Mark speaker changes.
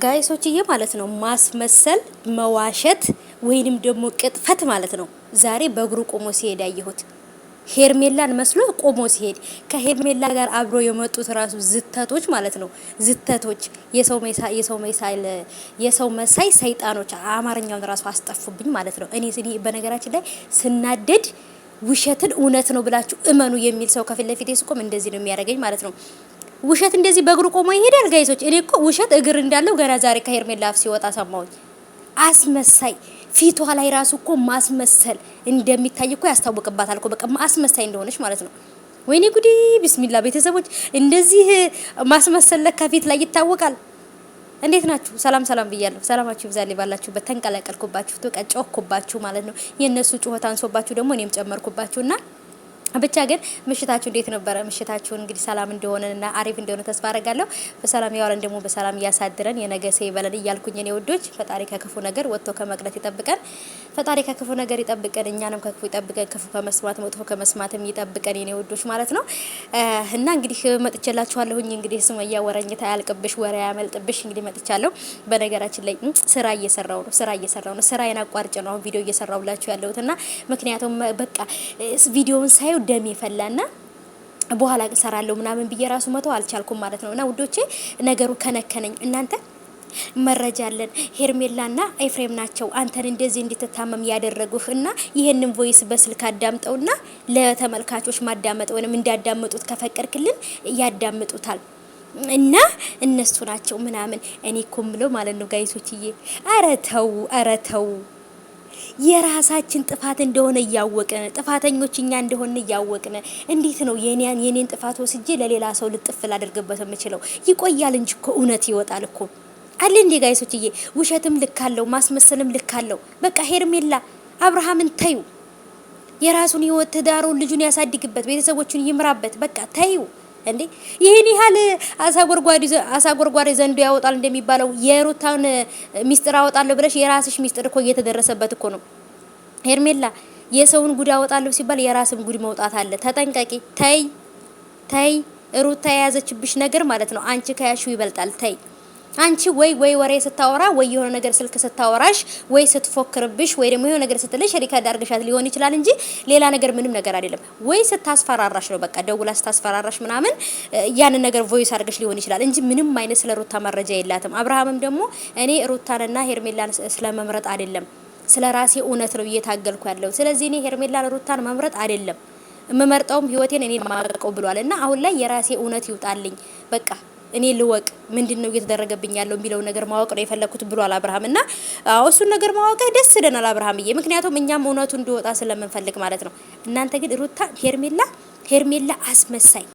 Speaker 1: ጋይሶችዬ ማለት ነው ማስመሰል መዋሸት ወይንም ደግሞ ቅጥፈት ማለት ነው። ዛሬ በእግሩ ቆሞ ሲሄድ ያየሁት ሄርሜላን መስሎ ቆሞ ሲሄድ ከሄርሜላ ጋር አብሮ የመጡት ራሱ ዝተቶች ማለት ነው። ዝተቶች የሰው መሳይ ሰይጣኖች አማርኛውን ራሱ አስጠፉብኝ ማለት ነው። እኔ በነገራችን ላይ ስናደድ ውሸትን እውነት ነው ብላችሁ እመኑ የሚል ሰው ከፊት ለፊቴ ስቆም እንደዚህ ነው የሚያደርገኝ ማለት ነው። ውሸት እንደዚህ በእግሩ ቆሞ ይሄዳል ጋይሶች። እኔ እኮ ውሸት እግር እንዳለው ገና ዛሬ ከሄርሜላ አፍ ሲወጣ ሰማሁኝ። አስመሳይ ፊቷ ላይ ራሱ እኮ ማስመሰል እንደሚታይ እኮ ያስታውቅባታል እኮ በቃ ማስመሳይ እንደሆነች ማለት ነው። ወይኔ ጉዲ ቢስሚላ ቤተሰቦች፣ እንደዚህ ማስመሰል ለካ ፊት ላይ ይታወቃል። እንዴት ናችሁ? ሰላም ሰላም ብያለሁ። ሰላማችሁ ይብዛልኝ ባላችሁበት። ተንቀለቀልኩባችሁ፣ ተቀጮኩባችሁ ማለት ነው። የነሱ ጩኸት አንሶባችሁ ደግሞ እኔም ጨመርኩባችሁና ብቻ ግን ምሽታችሁ እንዴት ነበረ? ምሽታችሁ እንግዲህ ሰላም እንደሆነና አሪፍ እንደሆነ ተስፋ አደርጋለሁ። በሰላም ያዋለን ደግሞ በሰላም ያሳድረን፣ የነገ ሰው ይበለን እያልኩኝ እኔ ውዶች፣ ፈጣሪ ከክፉ ነገር ወጥቶ ከመቅረት ይጠብቀን። ፈጣሪ ከክፉ ነገር ይጠብቀን፣ እኛንም ከክፉ ይጠብቀን፣ ክፉ ከመስማት መጥፎ ከመስማትም ይጠብቀን የኔ ውዶች ማለት ነው። እና እንግዲህ መጥቼላችኋለሁኝ። እንግዲህ ሱመያ ወረኝታ ያልቅብሽ ወሬ ያመልጥብሽ። እንግዲህ መጥቻለሁ። በነገራችን ላይ ስራ እየሰራው ነው። ስራዬን አቋርጬ ነው አሁን ቪዲዮ እየሰራውላችሁ ያለሁትና ምክንያቱም በቃ ቪዲዮውን ሳይ ደም ይፈላና በኋላ እሰራለሁ ምናምን ብዬ ራሱ መተው አልቻልኩም ማለት ነውና ውዶቼ ነገሩ ከነከነኝ። እናንተ መረጃ አለን። ሄርሜላና ኤፍሬም ናቸው አንተን እንደዚህ እንድትታመም ያደረጉህ እና ይሄንን ቮይስ በስልክ አዳምጠውና ለተመልካቾች ማዳመጥ ወይንም እንዲያዳምጡት ከፈቀድክልን ያዳምጡታል እና እነሱ ናቸው ምናምን። እኔ እኮ ምለው ማለት ነው ጋይሶችዬ፣ ኧረ ተው የራሳችን ጥፋት እንደሆነ እያወቅን ጥፋተኞች እኛ እንደሆነ እያወቅን እንዴት ነው የኔን ጥፋት ወስጄ ለሌላ ሰው ልጥፍ ላደርግበት የምችለው? ይቆያል እንጂ እኮ እውነት ይወጣል እኮ አለ እንዴ ጋይሶችዬ። ውሸትም ልካለው ማስመሰልም ልካለው። በቃ ሄርሜላ አብርሃምን ተዩ፣ የራሱን ህይወት ትዳሩን ልጁን ያሳድግበት፣ ቤተሰቦቹን ይምራበት። በቃ ተዩ እንዴ ይሄን ያህል አሳጎርጓሪ ዘንዶ ያወጣል እንደሚባለው የሩታን ሚስጥር አወጣለሁ ብለሽ የራስሽ ሚስጥር እኮ እየተደረሰበት እኮ ነው። ሄርሜላ የሰውን ጉድ አወጣለሁ ሲባል የራስም ጉድ መውጣት አለ። ተጠንቀቂ። ተይ ሩታ የያዘችብሽ ነገር ማለት ነው አንቺ ከያሽው ይበልጣል። ተይ አንቺ ወይ ወሬ ስታወራ ወይ የሆነ ነገር ስልክ ስታወራሽ ወይ ስትፎክርብሽ ወይ ደግሞ የሆነ ነገር ስትልሽ ሪካርድ አድርገሻት ሊሆን ይችላል እንጂ ሌላ ነገር ምንም ነገር አይደለም። ወይ ስታስፈራራሽ ነው በቃ ደውላ ስታስፈራራሽ ምናምን ያን ነገር ቮይስ አድርገሽ ሊሆን ይችላል እንጂ ምንም አይነት ስለ ሩታ መረጃ የላትም። አብርሃምም ደግሞ እኔ ሩታንና ሄርሜላን ስለመምረጥ አይደለም ስለ ራሴ እውነት ነው እየታገልኩ ያለው። ስለዚህ እኔ ሄርሜላን ሩታን መምረጥ አይደለም የምመርጠውም ህይወቴን እኔ ማቀቀው ብሏል። እና አሁን ላይ የራሴ እውነት ይውጣልኝ በቃ እኔ ልወቅ ምንድነው እየተደረገብኝ ያለው የሚለው ነገር ማወቅ ነው የፈለኩት ብሏል አብርሃም። እና እሱን ነገር ማወቅ ደስ ይለናል አብርሃምዬ፣ ምክንያቱም እኛም እውነቱ እንዲወጣ ስለምንፈልግ ማለት ነው። እናንተ ግን ሩታ ሄርሜላ አስመሳይ